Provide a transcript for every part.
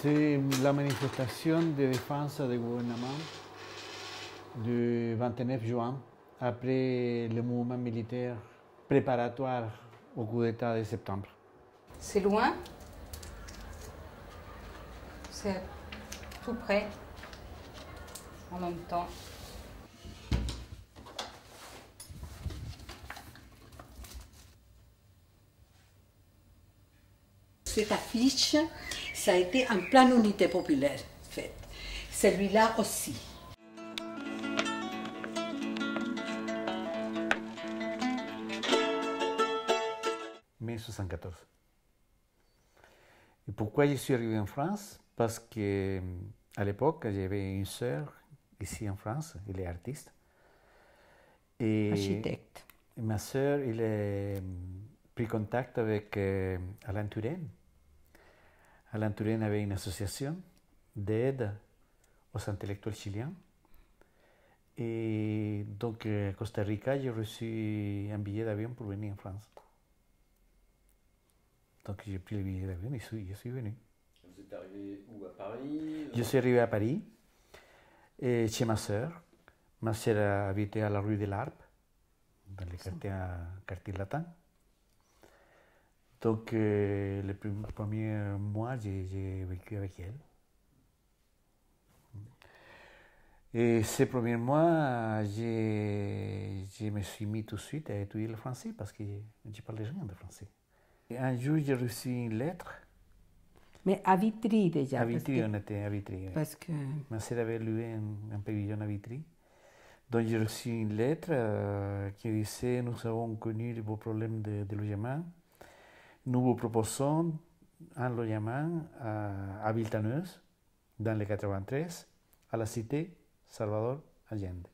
C'est la manifestation de défense du gouvernement du 29 juin, après le mouvement militaire préparatoire au coup d'État de septembre. C'est loin, c'est tout près, en même temps. Cette affiche, ça a été un plan unité populaire fait. Celui-là aussi. Mai 1974. Et pourquoi je suis arrivé en France? Parce qu'à l'époque, j'avais une sœur ici en France, elle est artiste. Et Architecte. Ma sœur, elle a pris contact avec Alain Turenne. Alain Turenne avait une association d'aide aux intellectuels chiliens. Et donc, à Costa Rica, j'ai reçu un billet d'avion pour venir en France. Donc, j'ai pris le billet d'avion et je suis venu. Vous êtes arrivé où, à Paris? Je suis arrivé à Paris, et chez ma sœur. Ma sœur habitait à la rue de l'Arpe, dans le quartier latin. Donc, les premiers mois, j'ai vécu avec elle. Et ces premiers mois, je me suis mis tout de suite à étudier le français parce que je parlais rien de français. Et un jour, j'ai reçu une lettre. Mais à Vitry déjà. À Vitry, on était à Vitry. Parce que... Ma sœur avait loué un pavillon à Vitry. Donc, j'ai reçu une lettre qui disait « Nous avons connu vos problèmes de logement. Nous vous proposons un logement à Villetaneuse, dans le 93, à la cité Salvador Allende. »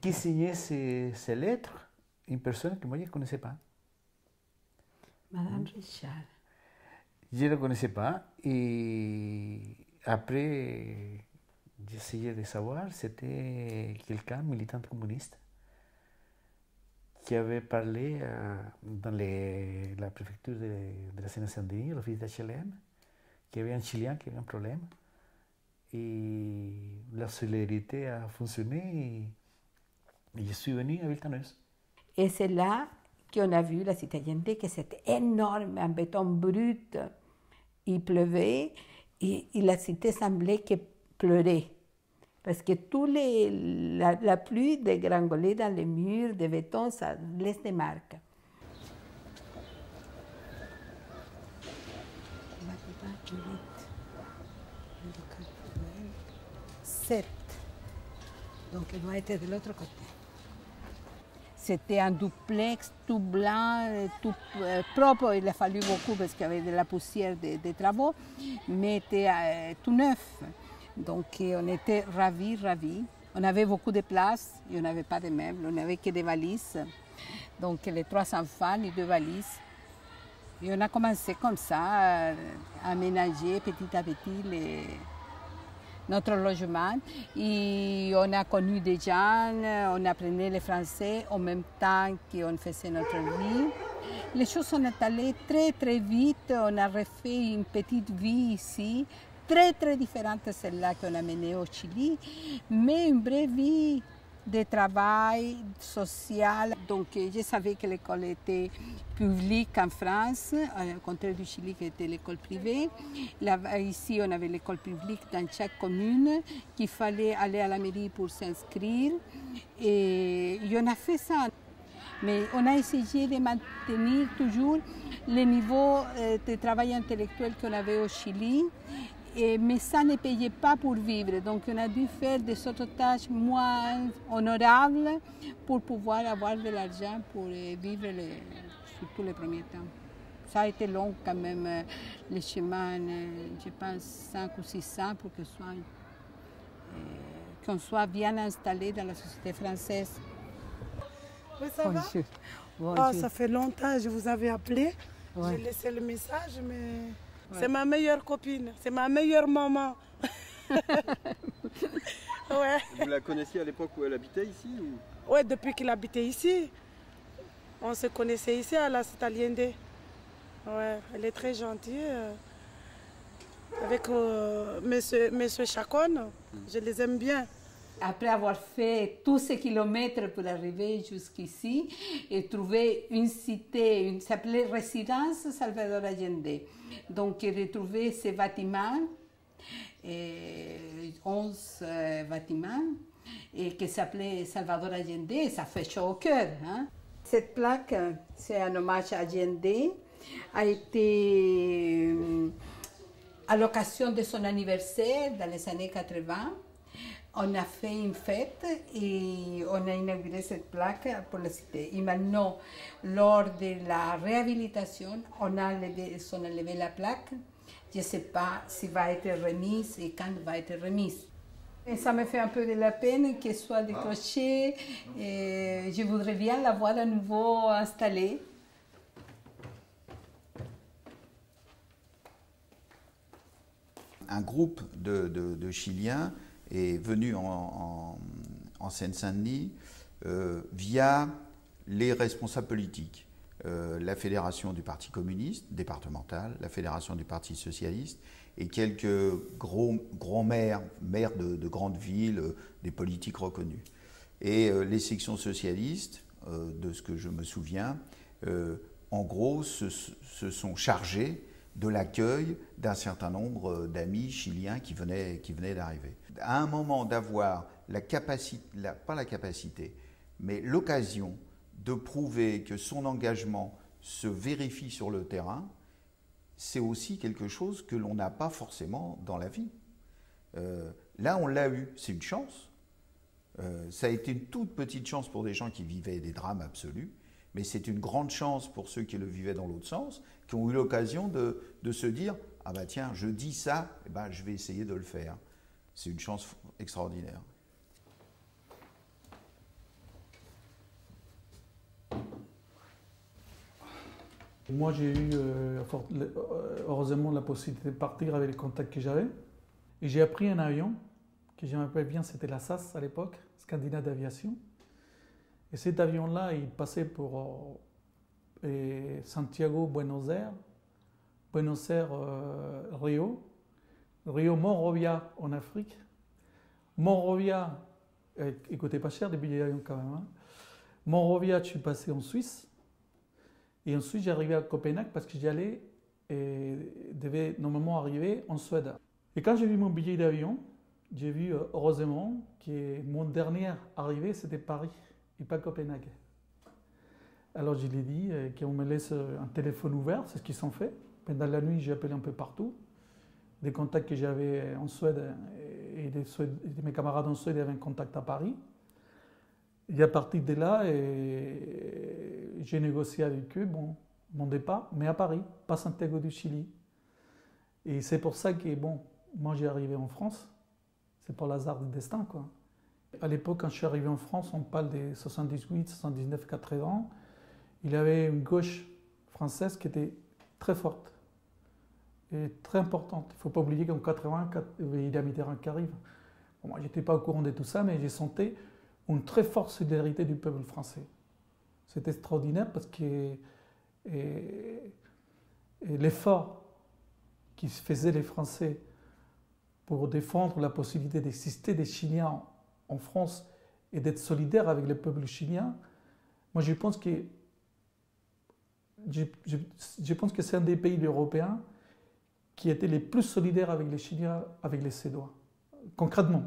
Qui signait ces lettres? Une personne que moi je ne connaissais pas. Madame Richard. Je ne la connaissais pas. Et après, j'essayais de savoir, c'était quelqu'un, militante communiste, qui avait parlé dans la préfecture de la Seine-Saint-Denis, l'office d'HLM, qu'il y avait un Chilien qui avait un problème. Et la solidarité a fonctionné et je suis venu à Villetaneuse. Et c'est là qu'on a vu la cité Allende, que c'était énorme, en béton brut. Il pleuvait et la cité semblait que pleurait. Parce que la pluie dégringolait dans les murs de béton, ça laisse des marques. Sept. Donc elle doit être de l'autre côté. C'était un duplex tout blanc, tout propre. Il a fallu beaucoup parce qu'il y avait de la poussière des travaux, mais c'était tout neuf. Donc on était ravis. On avait beaucoup de place et on n'avait pas de meubles, on n'avait que des valises. Donc les 3 enfants, les 2 valises. Et on a commencé comme ça à aménager petit à petit notre logement. Et on a connu des gens, on apprenait le français en même temps qu'on faisait notre vie. Les choses sont allées très vite. On a refait une petite vie ici, très différente de celle-là qu'on a menée au Chili, mais une vraie vie de travail social. Donc je savais que l'école était publique en France, au contraire du Chili qui était l'école privée. Là, ici, on avait l'école publique dans chaque commune, qu'il fallait aller à la mairie pour s'inscrire. Et on a fait ça. Mais on a essayé de maintenir toujours le niveau de travail intellectuel qu'on avait au Chili. Mais ça ne payait pas pour vivre. Donc on a dû faire des autres tâches moins honorables pour pouvoir avoir de l'argent pour vivre surtout les premiers temps. Ça a été long quand même, le chemin, je pense 5 ou 6 ans pour qu'on soit bien installé dans la société française. Oui, ça va? Bonjour. Ça fait longtemps que je vous avais appelé. Ouais. J'ai laissé le message, mais c'est ma meilleure copine, c'est ma meilleure maman. Ouais. Vous la connaissiez à l'époque où elle habitait ici ou... Oui, depuis qu'il habitait ici. On se connaissait ici à la cité Allende. Ouais, elle est très gentille. Avec monsieur Chacon, je les aime bien. Après avoir fait tous ces kilomètres pour arriver jusqu'ici et trouver une cité, une s'appelait Résidence Salvador Allende. Donc j'ai retrouvé ces bâtiments, 11 bâtiments, et qui s'appelait Salvador Allende, et ça fait chaud au cœur. Hein? Cette plaque, c'est un hommage à Allende, a été à l'occasion de son anniversaire dans les années 80. On a fait une fête et on a inauguré cette plaque pour la cité. Et maintenant, lors de la réhabilitation, on a enlevé la plaque. Je ne sais pas si va être remise et quand va être remise. Et ça me fait un peu de la peine qu'elle soit décrochée. Et je voudrais bien la voir à nouveau installée. Un groupe de Chiliens est venu en Seine-Saint-Denis via les responsables politiques, la Fédération du Parti communiste départemental, la Fédération du Parti socialiste et quelques grands maires de grandes villes, des politiques reconnus. Et les sections socialistes, de ce que je me souviens, en gros se sont chargées de l'accueil d'un certain nombre d'amis chiliens qui venaient d'arriver. À un moment d'avoir la capacité, pas la capacité, mais l'occasion de prouver que son engagement se vérifie sur le terrain, c'est aussi quelque chose que l'on n'a pas forcément dans la vie. Là, on l'a eu, c'est une chance. Ça a été une toute petite chance pour des gens qui vivaient des drames absolus, mais c'est une grande chance pour ceux qui le vivaient dans l'autre sens, qui ont eu l'occasion de se dire « Ah bah tiens, je dis ça, eh ben, je vais essayer de le faire ». C'est une chance extraordinaire. Moi, j'ai eu heureusement la possibilité de partir avec les contacts que j'avais. Et j'ai appris un avion, que je me rappelle bien, c'était la SAS à l'époque, Scandinave d'Aviation. Et cet avion-là, il passait pour Santiago, Buenos Aires, Rio, Rio, Monrovia en Afrique. Monrovia, il coûtait pas cher des billets d'avion quand même. Hein. Monrovia, je suis passé en Suisse. Et ensuite, j'arrivais à Copenhague parce que j'allais et devais normalement arriver en Suède. Et quand j'ai vu mon billet d'avion, j'ai vu heureusement que mon dernier arrivée, c'était Paris et pas Copenhague. Alors je lui ai dit qu'on me laisse un téléphone ouvert, c'est ce qu'ils ont fait. Pendant la nuit, j'ai appelé un peu partout. Des contacts que j'avais en Suède et mes camarades en Suède avaient un contact à Paris. Et à partir de là, j'ai négocié avec eux mon départ, mais à Paris, pas Santiago du Chili. Et c'est pour ça que, moi j'ai arrivé en France, c'est pour l'hasard du destin, quoi. À l'époque, quand je suis arrivé en France, on parle des 78, 79, 80. Il y avait une gauche française qui était très forte et très importante. Il ne faut pas oublier qu'en 80, il y a Mitterrand qui arrive. Bon, moi, je n'étais pas au courant de tout ça, mais j'ai senti une très forte solidarité du peuple français. C'est extraordinaire parce que l'effort qui faisaient les Français pour défendre la possibilité d'exister des Chiliens en France et d'être solidaires avec le peuple chilien, moi je pense que c'est un des pays européens qui était les plus solidaires avec les Chiliens, avec les Suédois, concrètement.